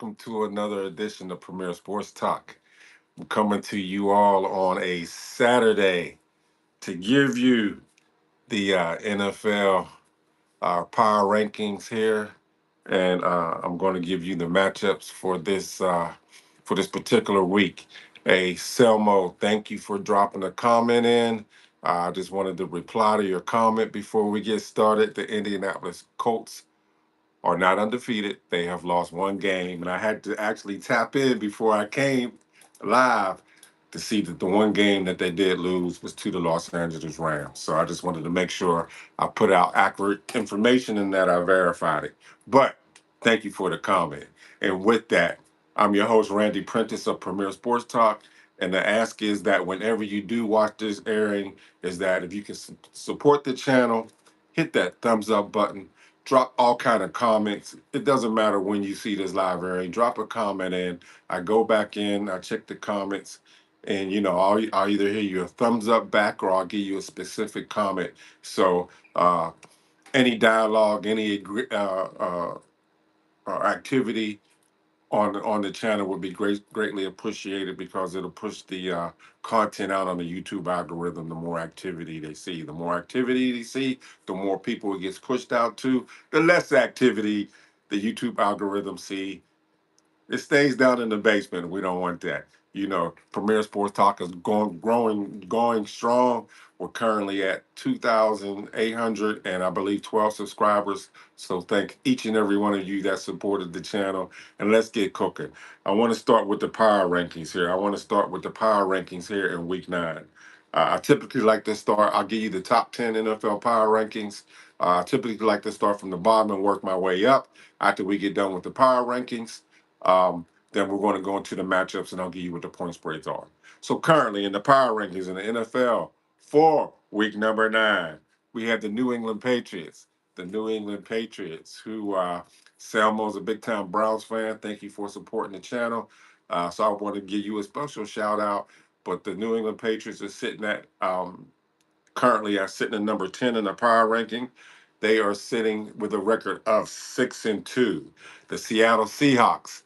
welcome to another edition of Premier Sports Talk. I'm coming to you all on a Saturday to give you the NFL power rankings here, and I'm going to give you the matchups for this particular week. Hey, Selmo, thank you for dropping a comment in. I just wanted to reply to your comment before we get started. The Indianapolis Colts are not undefeated. They have lost one game, and I had to actually tap in before I came live to see that the one game that they did lose was to the Los Angeles Rams. So I just wanted to make sure I put out accurate information and that I verified it. But thank you for the comment. And with that, I'm your host, Randy Prentice of Premier Sports Talk. And the ask is that whenever you do watch this airing, is that if you can support the channel, hit that thumbs up button, drop all kind of comments. It doesn't matter when you see this live airing. Drop a comment in. I go back in. I check the comments, and I'll either hear you a thumbs up back or I'll give you a specific comment. So any dialogue, any activity on the channel would be greatly appreciated because it'll push the content out on the YouTube algorithm. The more activity they see, the more people it gets pushed out to. The less activity the YouTube algorithm see, it stays down in the basement. We don't want that. Premier Sports Talk is going strong. We're currently at 2,800 and I believe 12 subscribers. So thank each and every one of you that supported the channel. And let's get cooking. I want to start with the power rankings here in week 9. I typically like to start, I'll give you the top 10 NFL power rankings. I typically like to start from the bottom and work my way up. After we get done with the power rankings, then we're going to go into the matchups and I'll give you what the point spreads are. So currently in the power rankings in the NFL for week number 9, we have the New England Patriots. The New England Patriots, who Selmo's a big time Browns fan. Thank you for supporting the channel. So I want to give you a special shout out. But the New England Patriots are sitting at currently are sitting at number 10 in the power ranking. They are sitting with a record of 6-2. The Seattle Seahawks,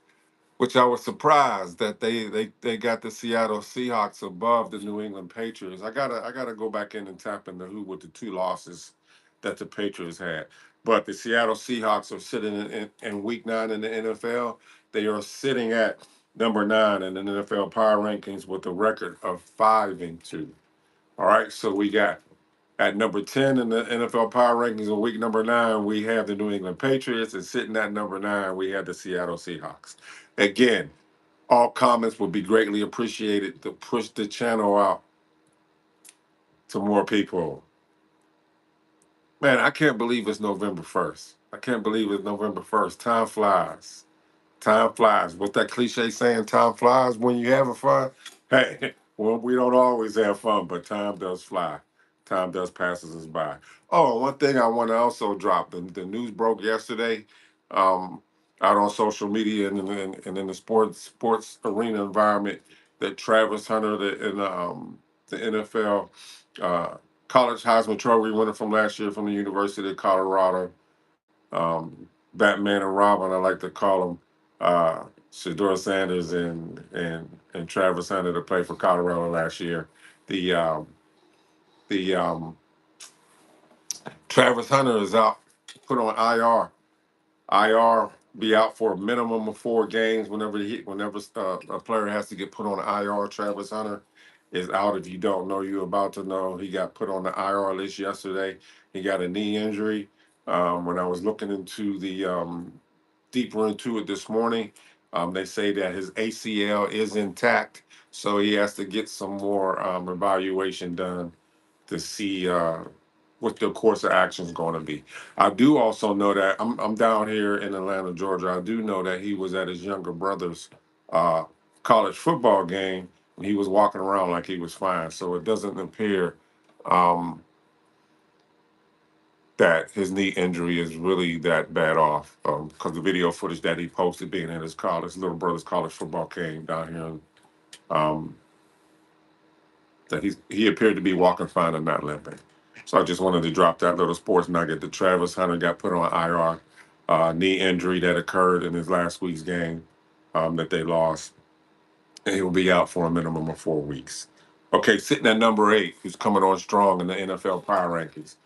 which I was surprised that they got the Seattle Seahawks above the New England Patriots. I gotta go back in and tap into who with the 2 losses that the Patriots had. But the Seattle Seahawks are sitting in week 9 in the NFL. They are sitting at number 9 in the NFL power rankings with a record of 5-2. All right, so we got at number 10 in the NFL power rankings in week number 9, we have the New England Patriots, and sitting at number 9, we have the Seattle Seahawks. Again, all comments would be greatly appreciated to push the channel out to more people. Man, I can't believe it's November 1st. I can't believe it's November 1st. Time flies. Time flies. What's that cliche saying? Time flies when you're having fun? Hey, well, we don't always have fun, but time does fly. Time does passes us by. Oh, one thing I want to also drop. The news broke yesterday out on social media and in the sports arena environment that Travis Hunter, the NFL college Heisman Trophy winner from last year from the University of Colorado, Batman and Robin, I like to call them, Shador Sanders and Travis Hunter to play for Colorado last year. The the Travis Hunter is out, put on IR. IR be out for a minimum of 4 games. Whenever a player has to get put on IR, Travis Hunter is out. If you don't know, you're about to know. He got put on the IR list yesterday. He got a knee injury. When I was looking into the deeper into it this morning, they say that his ACL is intact, so he has to get some more evaluation done to see what the course of action is going to be. I do also know that I'm down here in Atlanta, Georgia. I do know that he was at his younger brother's uh, college football game and he was walking around like he was fine. So it doesn't appear um, that his knee injury is really that bad off because the video footage that he posted being at his little brother's college football game down here, um, that he appeared to be walking fine and not limping. So I just wanted to drop that little sports nugget. The Travis Hunter got put on IR, knee injury that occurred in his last week's game. that they lost, and he'll be out for a minimum of 4 weeks. Okay, sitting at number 8, who's coming on strong in the NFL power rankings.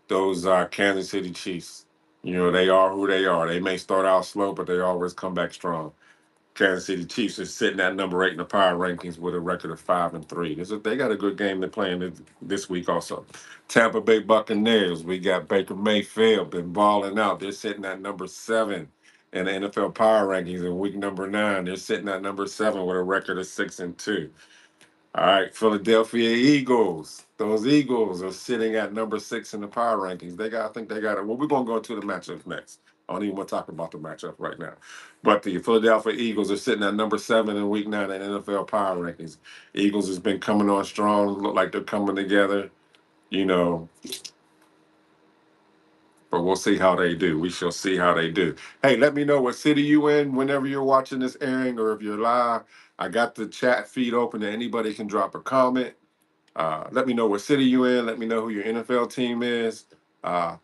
Those Kansas City Chiefs. You know, they are who they are. They may start out slow, but they always come back strong. Kansas City Chiefs is sitting at number 8 in the power rankings with a record of 5-3. They got a good game they're playing this week also. Tampa Bay Buccaneers, we got Baker Mayfield been balling out. They're sitting at number 7 in the NFL power rankings in week number 9. They're sitting at number 7 with a record of 6-2. All right, Philadelphia Eagles. Those Eagles are sitting at number 6 in the power rankings. I think they got it. Well, we're gonna go to the matchup next. I don't even want to talk about the matchup right now. But the Philadelphia Eagles are sitting at number 7 in week 9 in NFL power rankings. Eagles has been coming on strong. Look like they're coming together. You know, but we'll see how they do. We shall see how they do. Hey, let me know what city you in whenever you're watching this airing or if you're live. I got the chat feed open and anybody can drop a comment. Let me know what city you in. Let me know who your NFL team is. Uh,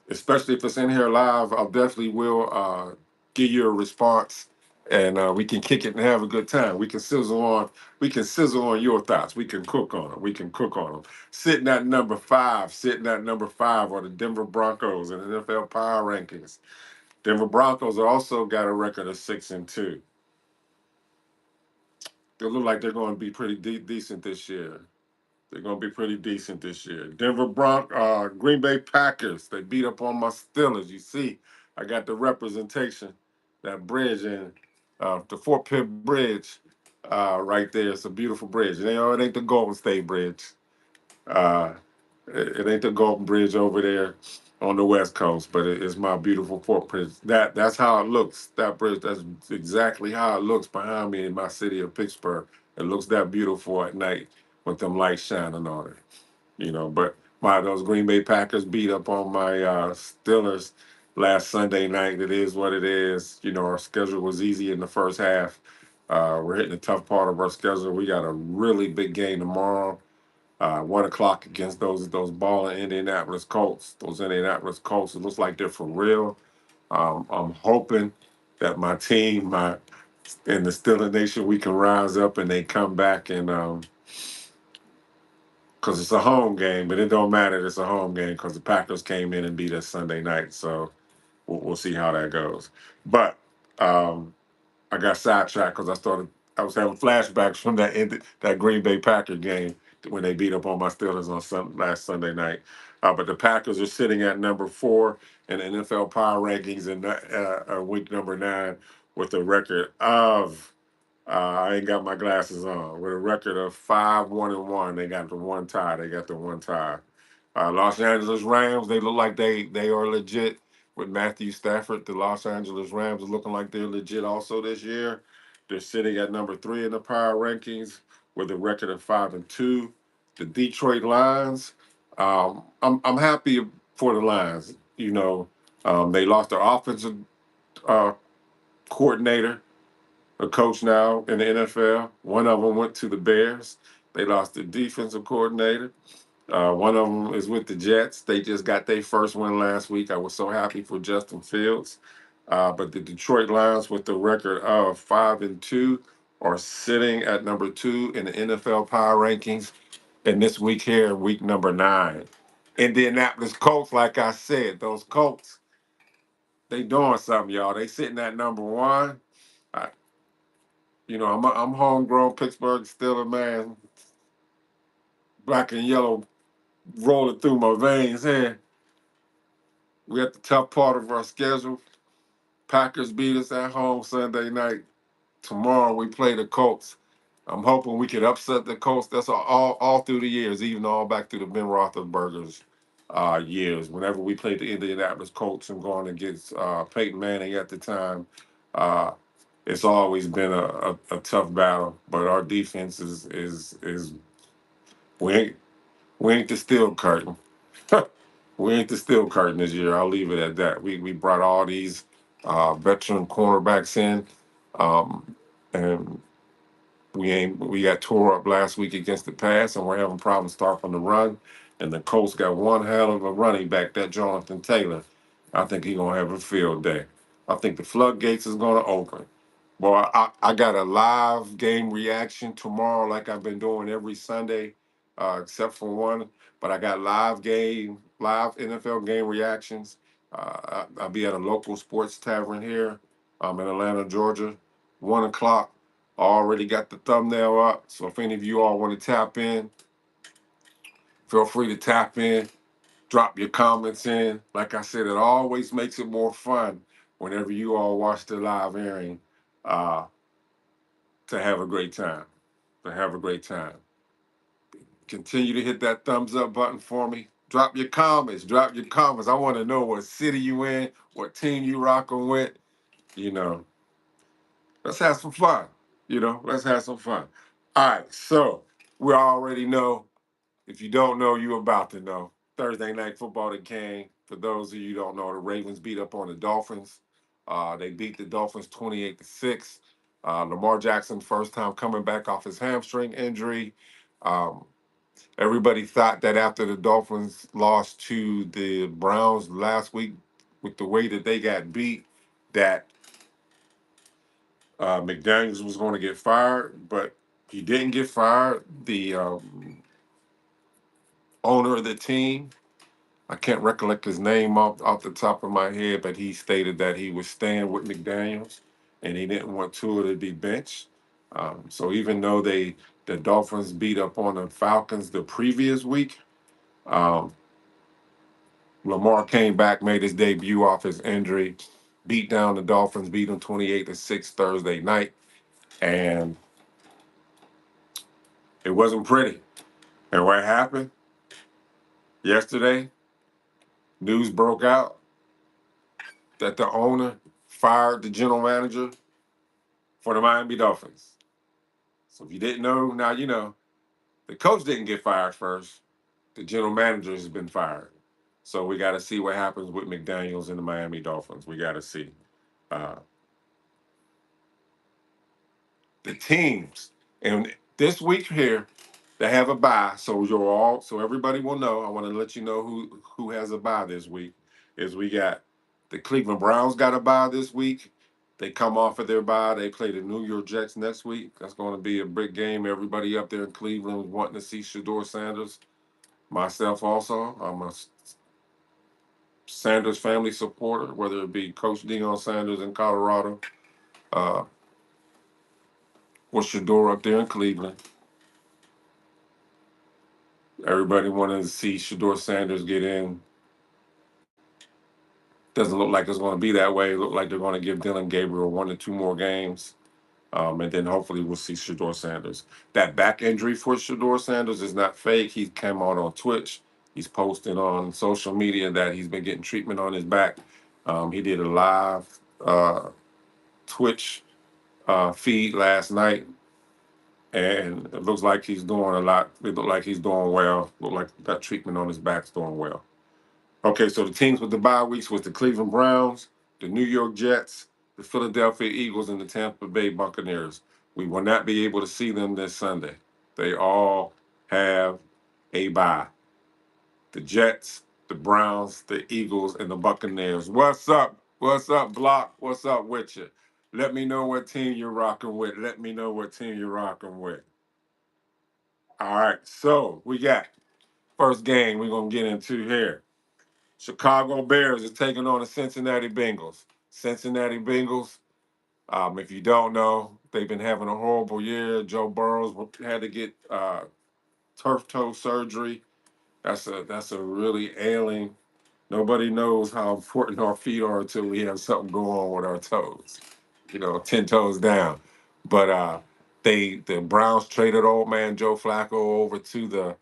Especially if it's in here live, I'll definitely will give you a response, and we can kick it and have a good time. We can sizzle on. We can sizzle on your thoughts. We can cook on them. We can cook on them. Sitting at number five are the Denver Broncos in the NFL Power Rankings. Denver Broncos also got a record of 6-2. They look like they're going to be pretty decent this year. They're going to be pretty decent this year. Green Bay Packers. They beat up on my Steelers. You see, I got the representation, that bridge in the Fort Pitt Bridge right there. It's a beautiful bridge. It ain't the Golden State Bridge. Uh, it ain't the Golden Bridge over there on the West Coast, but it's my beautiful Fort Pitt. That's how it looks. That bridge. That's exactly how it looks behind me in my city of Pittsburgh. It looks that beautiful at night with them lights shining on it. But those Green Bay Packers beat up on my Steelers last Sunday night. It is what it is. Our schedule was easy in the first half. We're hitting the tough part of our schedule. We got a really big game tomorrow, 1 o'clock against those balling Indianapolis Colts. Those Indianapolis Colts, it looks like they're for real. I'm hoping that my team, in the Steeler Nation, we can rise up and they come back and because it's a home game, but it don't matter. It's a home game because the Packers came in and beat us Sunday night. So we'll see how that goes. But I got sidetracked because I was having flashbacks from that Green Bay Packer game when they beat up on my Steelers on last Sunday night. But the Packers are sitting at number 4 in the NFL Power Rankings in week number 9 with a record of I ain't got my glasses on. With a record of 5-1-1, they got the one tie. Los Angeles Rams, they look like they are legit with Matthew Stafford. The Los Angeles Rams are looking like they're legit also this year. They're sitting at number 3 in the power rankings with a record of 5-2. The Detroit Lions, I'm happy for the Lions. They lost their offensive uh, coordinator, a coach now in the NFL. One of them went to the Bears. They lost the defensive coordinator. One of them is with the Jets. They just got their first win last week. I was so happy for Justin Fields. But the Detroit Lions, with the record of 5-2, are sitting at number 2 in the NFL power rankings. And this week here, week number 9. Indianapolis Colts, like I said, those Colts, they doing something, y'all. They sitting at number 1. I'm homegrown Pittsburgh Steelers man, black and yellow rolling through my veins here. We at the tough part of our schedule. Packers beat us at home Sunday night. Tomorrow we play the Colts. I'm hoping we could upset the Colts. That's all through the years, even all back through the Ben Roethlisberger's years. Whenever we played the Indianapolis Colts and going against Peyton Manning at the time, uh, it's always been a tough battle. But our defense is we ain't we ain't the steel curtain. We ain't the steel curtain this year. I'll leave it at that. We brought all these veteran cornerbacks in, and we got tore up last week against the pass, and we're having problems stopping the run. And the Colts got one hell of a running back, that Jonathan Taylor. I think he's gonna have a field day. I think the floodgates is gonna open. Well, I got a live game reaction tomorrow, like I've been doing every Sunday, except for one. But I got live NFL game reactions. I'll be at a local sports tavern here, in Atlanta, Georgia, 1 o'clock. I already got the thumbnail up, so if any of you all want to tap in, feel free to tap in. Drop your comments in. Like I said, it always makes it more fun whenever you all watch the live airing. Uh, to have a great time. To have a great time. Continue to hit that thumbs up button for me. Drop your comments. Drop your comments. I want to know what city you in, what team you rocking with. You know, let's have some fun. Let's have some fun. All right, so we already know. If you don't know, you're about to know. Thursday night football that came. For those of you who don't know, the Ravens beat up on the Dolphins. They beat the Dolphins 28-6. Lamar Jackson, first time coming back off his hamstring injury. Um, Everybody thought that after the Dolphins lost to the Browns last week, with the way that they got beat, that McDaniels was going to get fired, but he didn't get fired. The owner of the team, I can't recollect his name off the top of my head, but he stated that he was staying with McDaniels and he didn't want Tua to be benched. So even though the Dolphins beat up on the Falcons the previous week, um, Lamar came back, made his debut off his injury, beat down the Dolphins, beat them 28-6 Thursday night, and it wasn't pretty. And what happened yesterday? News broke out that the owner fired the general manager for the Miami Dolphins. So if you didn't know, now you know. The coach didn't get fired first. The general manager has been fired. So we got to see what happens with McDaniels and the Miami Dolphins. We got to see. Uh, the teams. And this week here, they have a bye. So everybody will know. I want to let you know who has a bye this week. Is we got the Cleveland Browns got a bye this week. They come off of their bye. They play the New York Jets next week. That's going to be a big game. Everybody up there in Cleveland is wanting to see Shador Sanders. Myself also. I'm a Sanders family supporter, whether it be Coach Deion Sanders in Colorado, uh, or Shador up there in Cleveland. Everybody wanted to see Shador Sanders get in. Doesn't look like it's going to be that way. It look like they're going to give Dylan Gabriel 1 or 2 more games. And then hopefully we'll see Shador Sanders. That back injury for Shador Sanders is not fake. He came out on Twitch. He's posting on social media that he's been getting treatment on his back. He did a live Twitch feed last night, and it looks like he's doing a lot. It looked like he's doing well. Look like that treatment on his back's doing well. Okay, so the teams with the bye weeks was the Cleveland Browns, the New York Jets, the Philadelphia Eagles, and the Tampa Bay Buccaneers. We will not be able to see them this Sunday. They all have a bye. The Jets, the Browns, the Eagles, and the Buccaneers. What's up? What's up, Block? What's up with you? Let me know what team you're rocking with. Let me know what team you're rocking with. All right, so we got first game we're going to get into here. Chicago Bears is taking on the Cincinnati Bengals. Cincinnati Bengals, if you don't know, they've been having a horrible year. Joe Burrows had to get turf toe surgery. That's a really ailing. Nobody knows how important our feet are until we have something go on with our toes. 10 toes down. But the Browns traded old man Joe Flacco over to the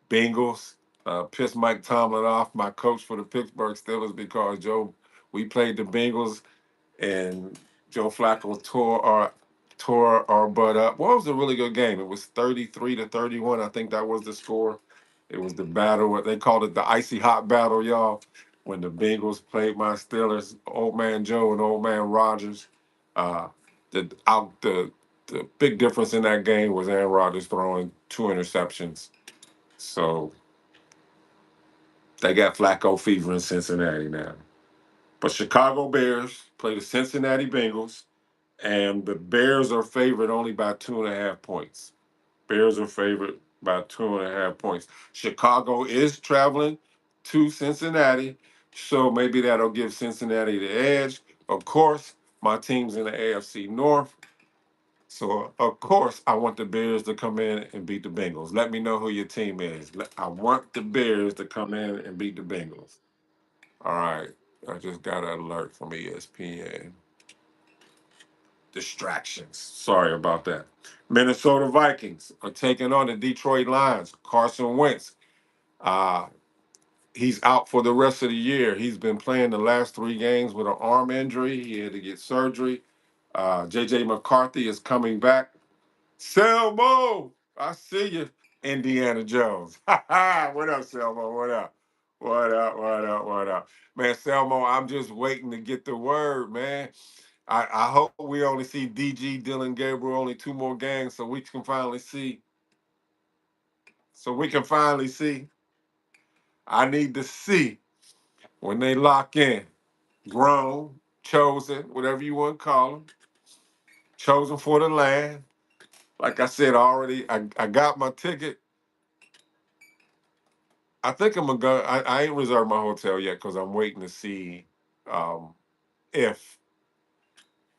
Bengals. Pissed Mike Tomlin off, my coach for the Pittsburgh Steelers, because we played the Bengals and Joe Flacco tore our butt up. Well, it was a really good game. It was 33-31. I think that was the score. It was the battle. What they called it, the icy hot battle, y'all. When the Bengals played my Steelers, old man Joe and old man Rodgers. Uh, the big difference in that game was Aaron Rodgers throwing 2 interceptions. So they got Flacco fever in Cincinnati now. But Chicago Bears play the Cincinnati Bengals. and the Bears are favored only by 2.5 points. Bears are favored by 2.5 points. Chicago is traveling to Cincinnati, so maybe that'll give Cincinnati the edge. Of course, my team's in the AFC North, so of course I want the Bears to come in and beat the Bengals. Let me know who your team is. I want the Bears to come in and beat the Bengals. All right, I just got an alert from ESPN. Distractions. Sorry about that. Minnesota Vikings are taking on the Detroit Lions. Carson Wentz, uh, he's out for the rest of the year. He's been playing the last 3 games with an arm injury. He had to get surgery. J.J. McCarthy is coming back. Selmo, I see you. Indiana Jones. What up, Selmo? What up? What up? What up? What up? Man, Selmo, I'm just waiting to get the word, man. I hope we only see DG, Dylan Gabriel, only 2 more games so we can finally see. So we can finally see. I need to see when they lock in. Grown, chosen, whatever you want to call them. Chosen for the land. Like I said already, I got my ticket. I think I'm gonna go. I ain't reserved my hotel yet because I'm waiting to see um, if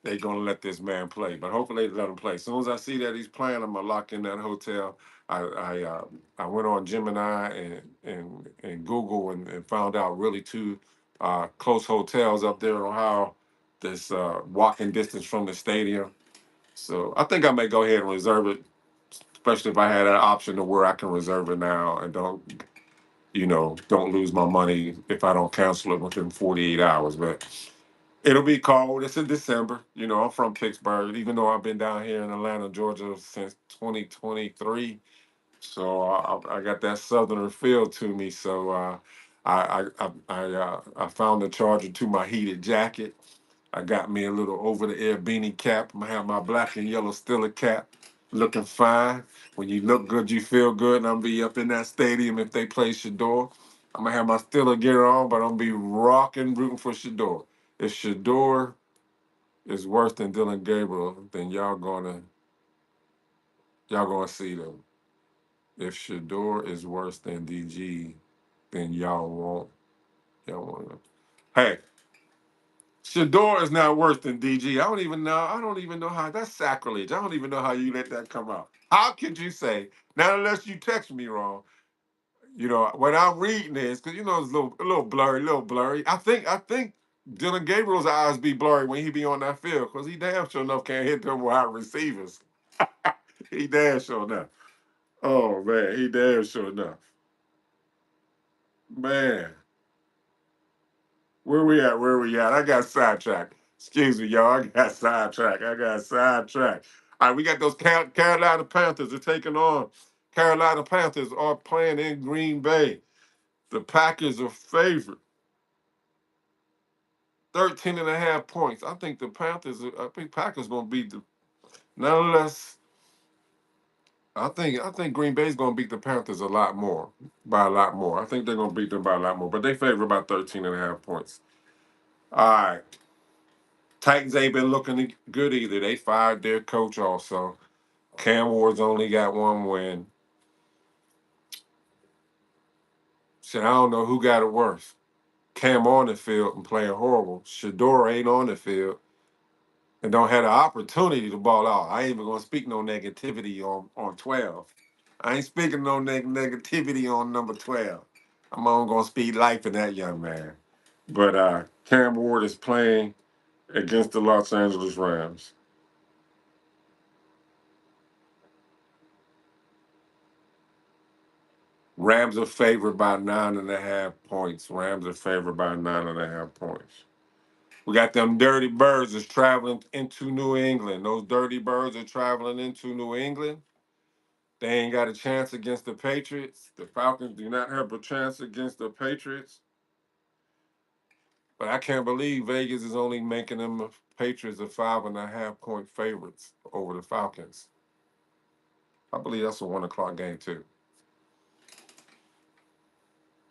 they're gonna let this man play. But hopefully they let him play. As soon as I see that he's playing, I'm gonna lock in that hotel. I went on Gemini and Google and found out really two close hotels up there in Ohio. This walking distance from the stadium. So I think I may go ahead and reserve it, especially if I had an option to where I can reserve it now and don't lose my money if I don't cancel it within 48 hours. But it'll be cold. It's in December. I'm from Pittsburgh, even though I've been down here in Atlanta, Georgia since 2023. So I got that southern feel to me. So I found the charger to my heated jacket. I got me a little over the air beanie cap. I'm gonna have my black and yellow Stiller cap, looking fine. When you look good, you feel good. And I'm gonna be up in that stadium if they play Shador. I'm gonna have my Stiller gear on, but I'm gonna be rocking, rooting for Shador. If Shador is worse than Dylan Gabriel, then y'all gonna see them. If Shador is worse than DG, then y'all won't. Hey, Shador is not worse than DG. I don't even know how that's sacrilege. I don't even know how you let that come out. How could you say, not unless you text me wrong, when I'm reading this, because it's a little blurry, I think Dylan Gabriel's eyes be blurry when he be on that field, because he damn sure enough can't hit them wide receivers. He damn sure enough. Oh man, he damn sure enough. Man. Where we at? Where we at? I got sidetracked. Excuse me, y'all. I got sidetracked. All right, we got those Carolina Panthers are taking on. Carolina Panthers are playing in Green Bay. The Packers are favored. 13 and a half points. I think Packers gonna beat the nonetheless. I think Green Bay's gonna beat the Panthers a lot more. By a lot more. I think they're gonna beat them by a lot more. But they favor about 13 and a half points. All right. Titans ain't been looking good either. They fired their coach also. Cam Ward's only got 1 win. Said, I don't know who got it worse. Cam on the field and playing horrible. Shador ain't on the field and don't have the opportunity to ball out. I ain't even gonna speak no negativity on 12. I ain't speaking no negativity on number 12. I'm only gonna speak life in that young man. But Cam Ward is playing against the Los Angeles Rams. Rams are favored by 9.5 points. Rams are favored by 9.5 points. We got them dirty birds that's traveling into New England. Those dirty birds are traveling into New England. They ain't got a chance against the Patriots. The Falcons do not have a chance against the Patriots. But I can't believe Vegas is only making them Patriots a 5.5 point favorites over the Falcons. I believe that's a 1 o'clock game too.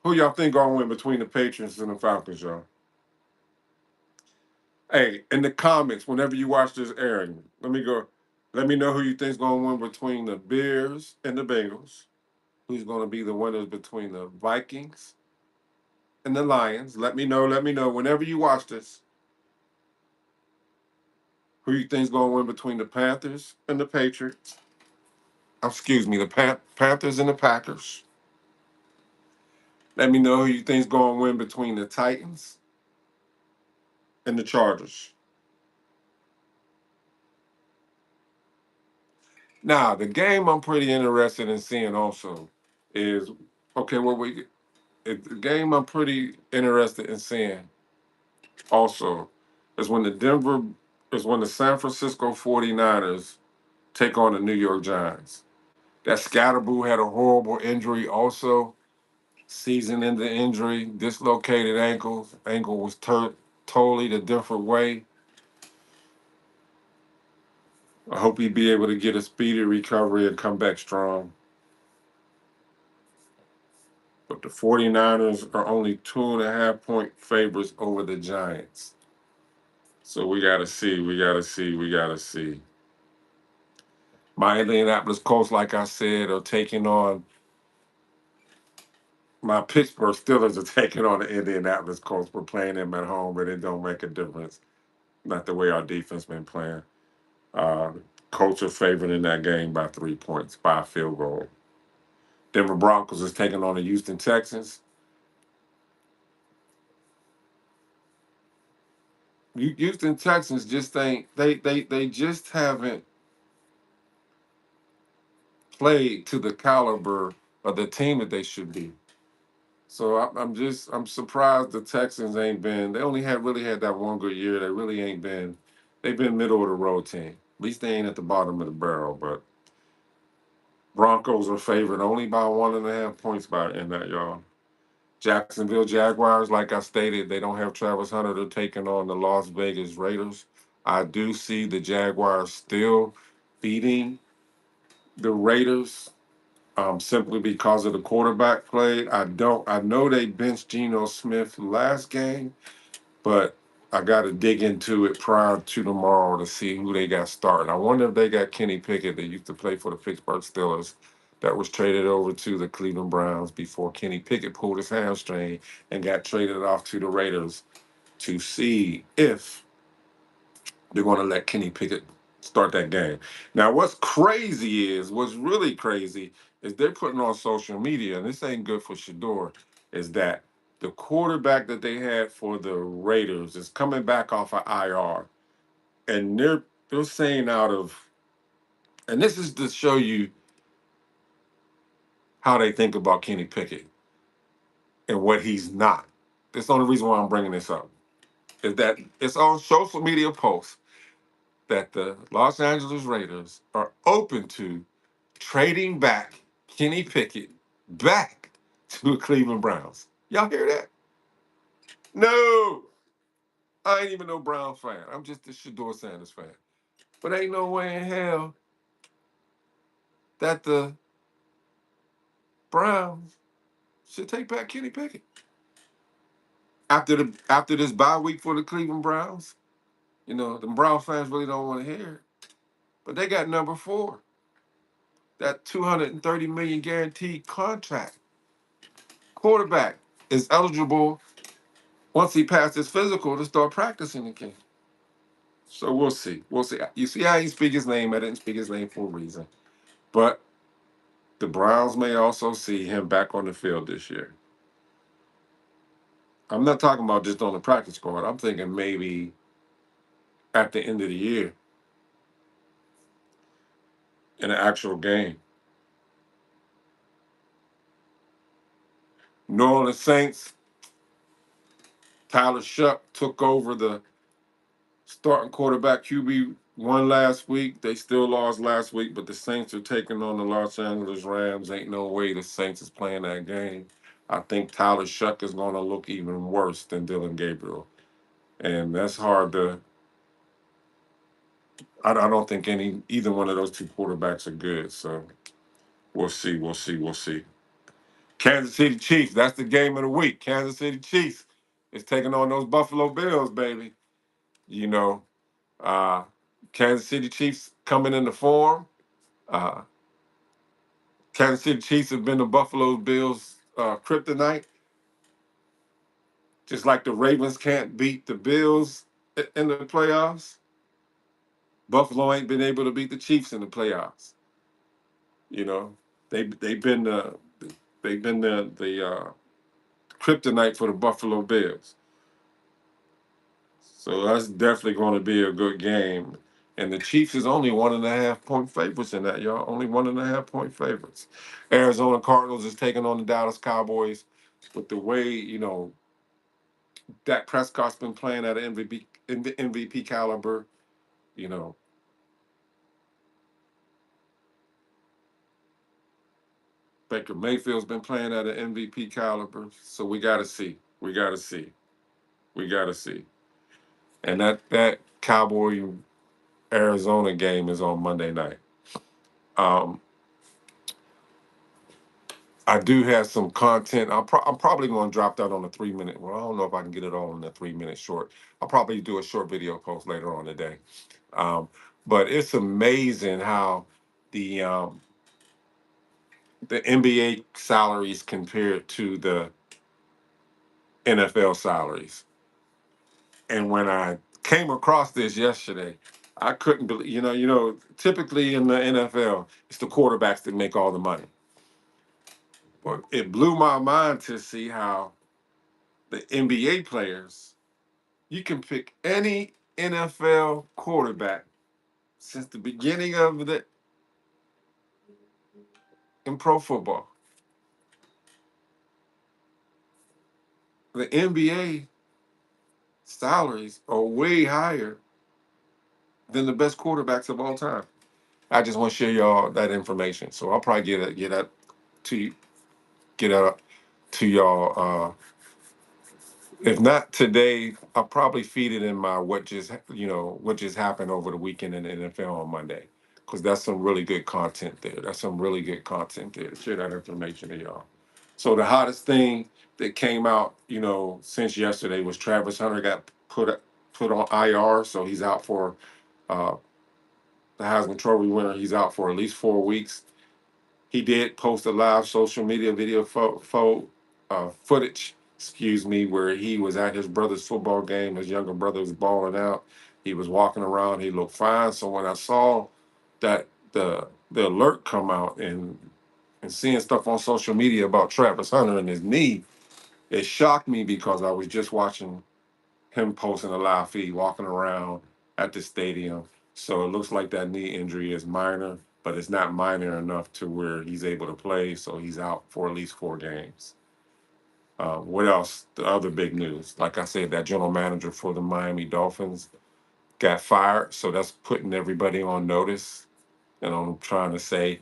Who y'all think gonna win between the Patriots and the Falcons, y'all? Hey, in the comments, whenever you watch this airing, let me go. Let me know who you think's going to win between the Bears and the Bengals. Who's going to be the winners between the Vikings and the Lions? Let me know. Let me know. Whenever you watch this, who you think's going to win between the Panthers and the Patriots? Excuse me, the Panthers and the Packers. Let me know who you think's going to win between the Titans and the Chargers. Now, the game I'm pretty interested in seeing also is okay. The game I'm pretty interested in seeing also is when the San Francisco 49ers take on the New York Giants. That Scatterboo had a horrible injury also, season in the injury, dislocated ankles. Ankle was totally a different way. I hope he'd be able to get a speedy recovery and come back strong. But the 49ers are only 2.5 point favorites over the Giants. So we got to see. We got to see. We got to see. My Indianapolis Colts, like I said, are taking on my Pittsburgh Steelers are taking on the Indianapolis Colts. We're playing them at home, but it don't make a difference. Not the way our defense been playing. Uh, Colts are favored in that game by 3 points, by a field goal. Denver Broncos is taking on the Houston Texans. Houston Texans just ain't they just haven't played to the caliber of the team that they should be. So I'm surprised the Texans ain't been. They only had really had that one good year. They really ain't been. They've been middle of the road team. At least they ain't at the bottom of the barrel. But Broncos are favored only by 1.5 points in that, y'all. Jacksonville Jaguars, like I stated, they don't have Travis Hunter. They're taking on the Las Vegas Raiders. I do see the Jaguars still beating the Raiders simply because of the quarterback play. I know they benched Geno Smith last game, but I got to dig into it prior to tomorrow to see who they got starting. I wonder if they got Kenny Pickett that used to play for the Pittsburgh Steelers that was traded over to the Cleveland Browns before Kenny Pickett pulled his hamstring and got traded off to the Raiders to see if they're going to let Kenny Pickett start that game. Now, what's really crazy is they're putting on social media, and this ain't good for Shador, is that the quarterback that they had for the Raiders is coming back off of IR. And they're saying and this is to show you how they think about Kenny Pickett and what he's not. That's the only reason why I'm bringing this up. Is that it's on social media posts that the Los Angeles Raiders are open to trading back Kenny Pickett back to the Cleveland Browns. Y'all hear that? No, I ain't even no Brown fan. I'm just a Shador Sanders fan. But ain't no way in hell that the Browns should take back Kenny Pickett after this bye week for the Cleveland Browns. You know, the Brown fans really don't want to hear it, but they got number 4, that 230 million guaranteed contract. Quarterback is eligible once he passed his physical to start practicing again. So we'll see. We'll see. You see how he speak his name? I didn't speak his name for a reason. But the Browns may also see him back on the field this year. I'm not talking about just on the practice squad. I'm thinking maybe at the end of the year in an actual game. New Orleans Saints, Tyler Shuck took over the starting quarterback QB1 last week. They still lost last week, but the Saints are taking on the Los Angeles Rams. Ain't no way the Saints is playing that game. I think Tyler Shuck is going to look even worse than Dylan Gabriel. And that's hard to. I don't think either one of those two quarterbacks are good. So we'll see. We'll see. We'll see. Kansas City Chiefs. That's the game of the week. Kansas City Chiefs is taking on those Buffalo Bills, baby. You know, uh, Kansas City Chiefs coming into form. Uh, Kansas City Chiefs have been the Buffalo Bills kryptonite, just like the Ravens can't beat the Bills in the playoffs. Buffalo ain't been able to beat the Chiefs in the playoffs. You know, they've been the kryptonite for the Buffalo Bills. So that's definitely going to be a good game. And the Chiefs is only 1.5 point favorites in that, y'all. Only 1.5 point favorites. Arizona Cardinals is taking on the Dallas Cowboys. With the way, Dak Prescott's been playing at an MVP caliber, you know, Baker Mayfield's been playing at an MVP caliber. So we got to see. We got to see. We got to see. And that Cowboy Arizona game is on Monday night. Um, I do have some content. I'm probably going to drop that on a 3 minute. Well, I don't know if I can get it all in a 3 minute short. I'll probably do a short video post later on today. Um, but it's amazing how the um, the NBA salaries compared to the NFL salaries. And when I came across this yesterday, I couldn't believe. Typically in the NFL, it's the quarterbacks that make all the money. But it blew my mind to see how the NBA players. You can pick any NFL quarterback since the beginning of the in pro football. The NBA salaries are way higher than the best quarterbacks of all time. I just want to share y'all that information. So I'll probably get that to you, get that to y'all. If not today, I'll probably feed it in my what just happened over the weekend in the NFL on Monday, because that's some really good content there. That's some really good content there to share that information to y'all. So the hottest thing that came out, since yesterday was Travis Hunter got put on IR, so he's out for uh, the Heisman Trophy winner. He's out for at least 4 weeks. He did post a live social media video footage, where he was at his brother's football game. His younger brother was balling out. He was walking around. He looked fine. So when I saw that the alert come out and seeing stuff on social media about Travis Hunter and his knee, it shocked me because I was just watching him posting a live feed, walking around at the stadium. So it looks like that knee injury is minor, but it's not minor enough to where he's able to play. So he's out for at least 4 games. What else? The other big news, like I said, that general manager for the Miami Dolphins got fired. So that's putting everybody on notice. And I'm trying to say,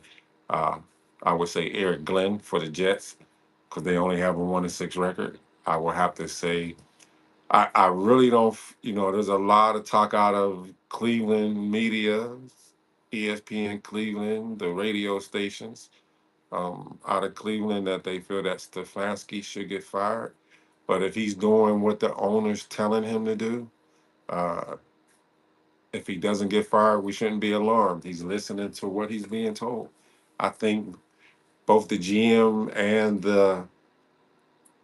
uh, I would say Eric Glenn for the Jets, because they only have a 1-6 record. I will have to say I really don't, there's a lot of talk out of Cleveland media, ESPN Cleveland, the radio stations out of Cleveland, that they feel that Stefanski should get fired. But if he's doing what the owner's telling him to do, uh, if he doesn't get fired, we shouldn't be alarmed. He's listening to what he's being told. I think both the GM and the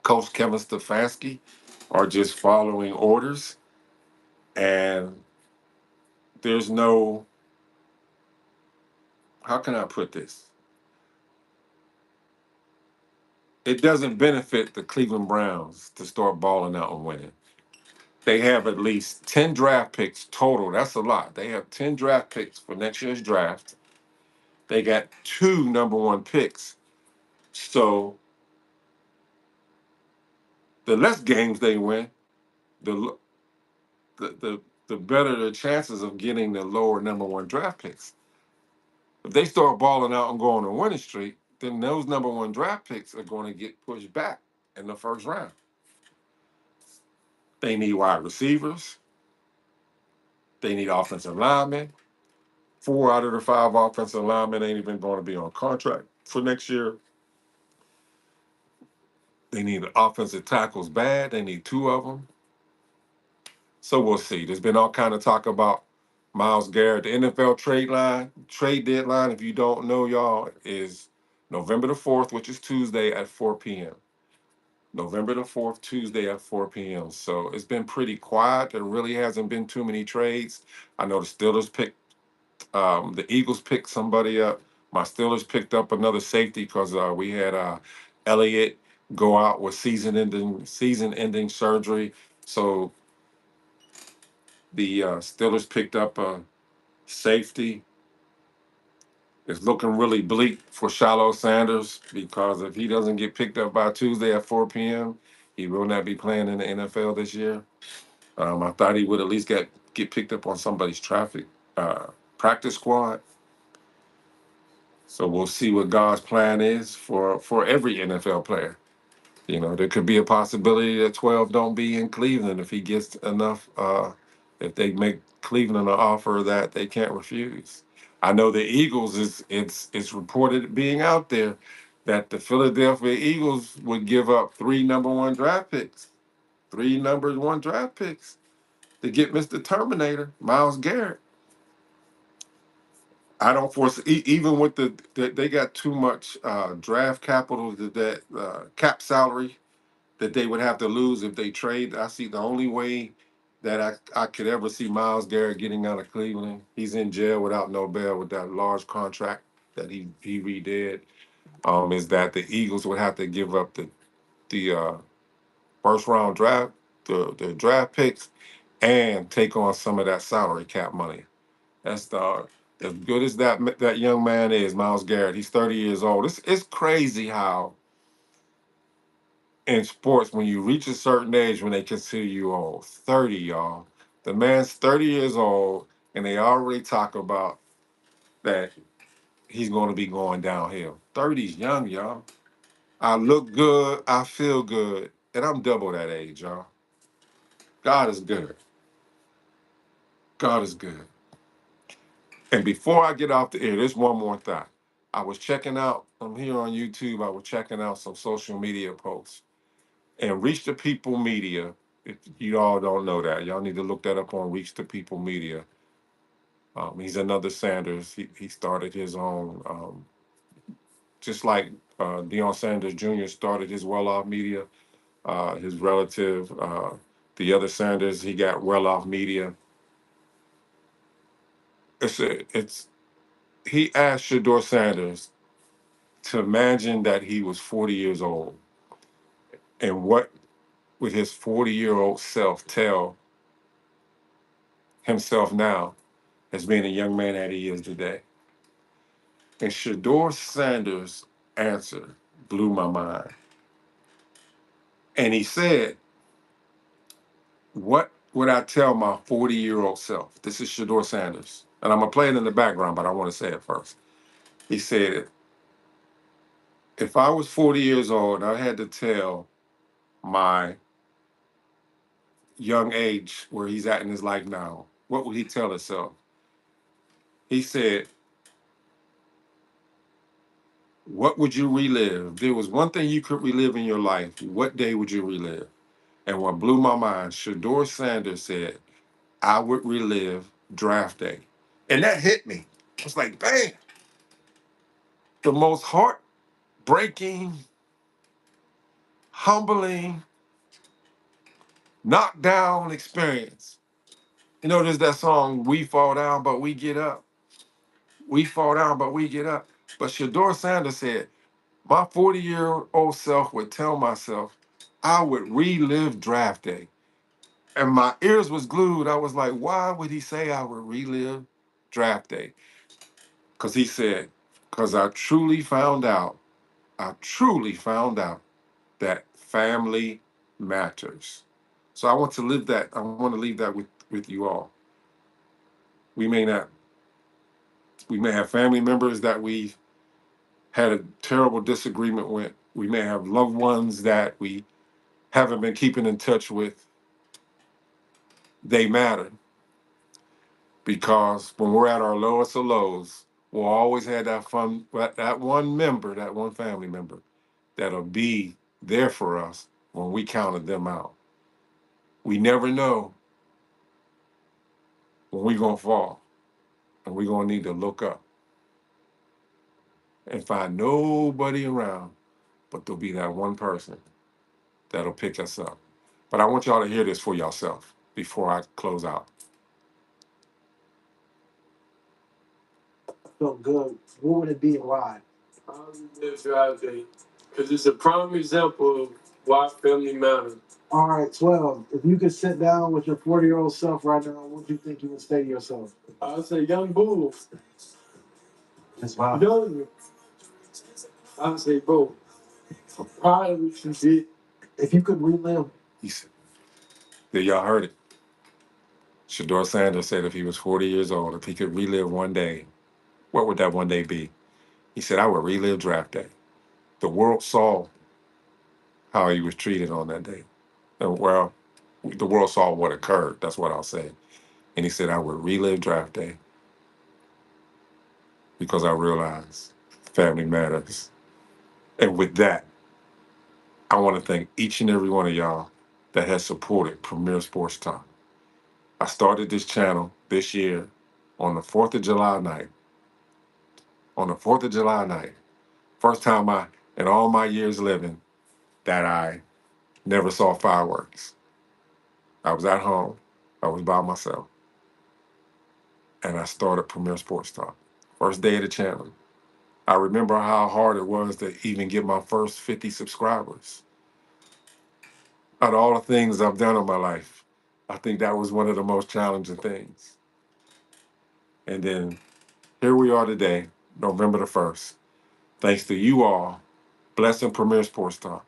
coach, Kevin Stefanski, are just following orders. And there's no, how can I put this? It doesn't benefit the Cleveland Browns to start balling out and winning. They have at least 10 draft picks total. That's a lot. They have 10 draft picks for next year's draft. They got 2 number 1 picks. So the less games they win, the the better the chances of getting the lower number 1 draft picks. If they start balling out and go on a winning streak, then those number 1 draft picks are going to get pushed back in the first round. They need wide receivers. They need offensive linemen. 4 out of the 5 offensive linemen ain't even going to be on contract for next year. They need offensive tackles bad. They need 2 of them. So we'll see. There's been all kind of talk about Myles Garrett. The NFL trade deadline, if you don't know, y'all, is November the 4th, which is Tuesday at 4 p.m. November the 4th, Tuesday at 4 p.m. So it's been pretty quiet. There really hasn't been too many trades. I know the Steelers picked, the Eagles picked somebody up. My Steelers picked up another safety because we had Elliott go out with season-ending surgery. So the Steelers picked up a safety. It's looking really bleak for Shiloh Sanders because if he doesn't get picked up by Tuesday at 4 p.m., he will not be playing in the NFL this year. I thought he would at least get picked up on somebody's uh, practice squad. So we'll see what God's plan is for every NFL player. You know, there could be a possibility that 12 don't be in Cleveland if he gets enough. If they make Cleveland an offer that they can't refuse. I know the Eagles it's reported being out there that the Philadelphia Eagles would give up three number one draft picks to get Mr. Terminator, Myles Garrett. I don't foresee even with they got too much draft capital that cap salary that they would have to lose if they trade. I see the only way that I could ever see Myles Garrett getting out of Cleveland. He's in jail without no bail with that large contract that he redid. Is that the Eagles would have to give up the first round draft, the draft picks, and take on some of that salary cap money. That's the as good as that young man is, Myles Garrett. He's 30 years old. It's crazy how in sports when you reach a certain age when they consider you old. 30, y'all. The man's 30 years old, and they already talk about that he's going to be going downhill. 30's young, y'all. I look good, I feel good, and I'm double that age, y'all. God is good. God is good. And before I get off the air, there's one more thought. I was checking out, I'm here on YouTube, I was checking out some social media posts. And Reach the People Media, if you all don't know that, y'all need to look that up on Reach the People Media. He's another Sanders. He started his own, just like Deion Sanders Jr. started his Well Off Media. His relative, the other Sanders, he got Well Off Media. It's he asked Shador Sanders to imagine that he was 40 years old and what would his 40-year-old self tell himself now as being a young man that he is today. And Shador Sanders' answer blew my mind. And he said, what would I tell my 40-year-old self? This is Shador Sanders. And I'm going to play it in the background, but I want to say it first. He said, if I was 40 years old and I had to tell my young age where he's at in his life now, what would he tell himself? He said, what would you relive? If there was one thing you could relive in your life, what day would you relive? And what blew my mind, Shador Sanders said, I would relive draft day. And that hit me. I was like, bang, the most heartbreaking, humbling, knockdown experience. You know, there's that song, We Fall Down, but We Get Up. We fall down, but we get up. But Shador Sanders said, my 40-year-old self would tell myself I would relive draft day. And my ears was glued. I was like, why would he say I would relive draft day? Because he said, because I truly found out that family matters. So I want to live that. I want to leave that with you all. We may not, we may have family members that we had a terrible disagreement with. We may have loved ones that we haven't been keeping in touch with. They matter because when we're at our lowest of lows, we'll always have that one member, that one family member that'll be there for us when we counted them out. We never know when we gonna fall, and we gonna need to look up and find nobody around, but there'll be that one person that'll pick us up. But I want y'all to hear this for yourself before I close out. Felt good. What would it be and why? This Friday, because it's a prime example of why family matters. All right, 12. If you could sit down with your 40-year-old self right now, what do you think you would say to yourself? I would say, young bull. That's why. Young. I would say, bro, I'm proud of what you did. If you could relive. He said, yeah, y'all heard it. Shador Sanders said if he was 40 years old, if he could relive one day, what would that one day be? He said, I would relive draft day. The world saw how he was treated on that day. And well, the world saw what occurred. That's what I'll say. And he said, I would relive draft day because I realized family matters. And with that, I want to thank each and every one of y'all that has supported Premier Sports Talk. I started this channel this year on the 4th of July night. On the 4th of July night, first time in all my years living, that I never saw fireworks. I was at home. I was by myself. And I started Premier Sports Talk. First day of the channel. I remember how hard it was to even get my first 50 subscribers. Out of all the things I've done in my life, I think that was one of the most challenging things. And then here we are today, November the 1st. Thanks to you all, blessing Premier Sports Talk,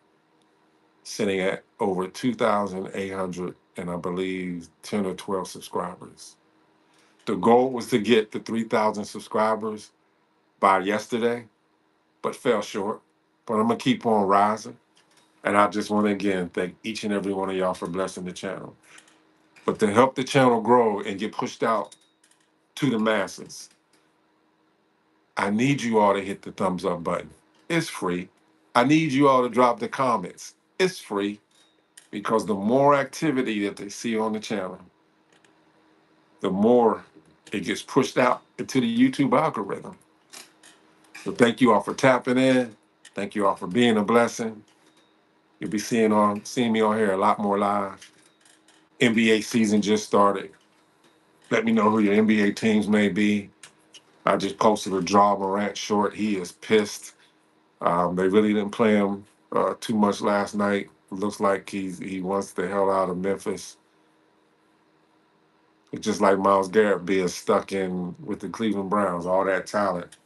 sitting at over 2,800 and I believe 10 or 12 subscribers. The goal was to get to 3,000 subscribers by yesterday, but fell short. But I'm gonna keep on rising. And I just want to again thank each and every one of y'all for blessing the channel. But to help the channel grow and get pushed out to the masses, I need you all to hit the thumbs up button. It's free. I need you all to drop the comments. It's free because the more activity that they see on the channel, the more it gets pushed out into the YouTube algorithm. So thank you all for tapping in. Thank you all for being a blessing. You'll be seeing me on here a lot more live. NBA season just started. Let me know who your NBA teams may be. I just posted a Ja Morant short. He is pissed. They really didn't play him too much last night. Looks like he wants the hell out of Memphis. It's just like Myles Garrett being stuck in with the Cleveland Browns, all that talent,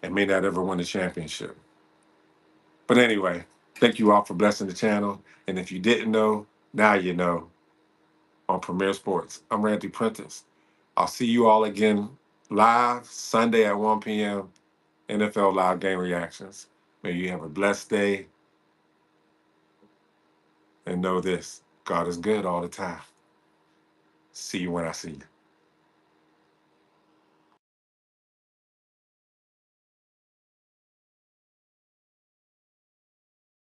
and may not ever win a championship. But anyway, thank you all for blessing the channel. And if you didn't know, now you know on Premier Sports. I'm Randy Prentice. I'll see you all again live Sunday at 1 p.m. NFL Live Game Reactions. May you have a blessed day and know this: God is good all the time. See you when I see you.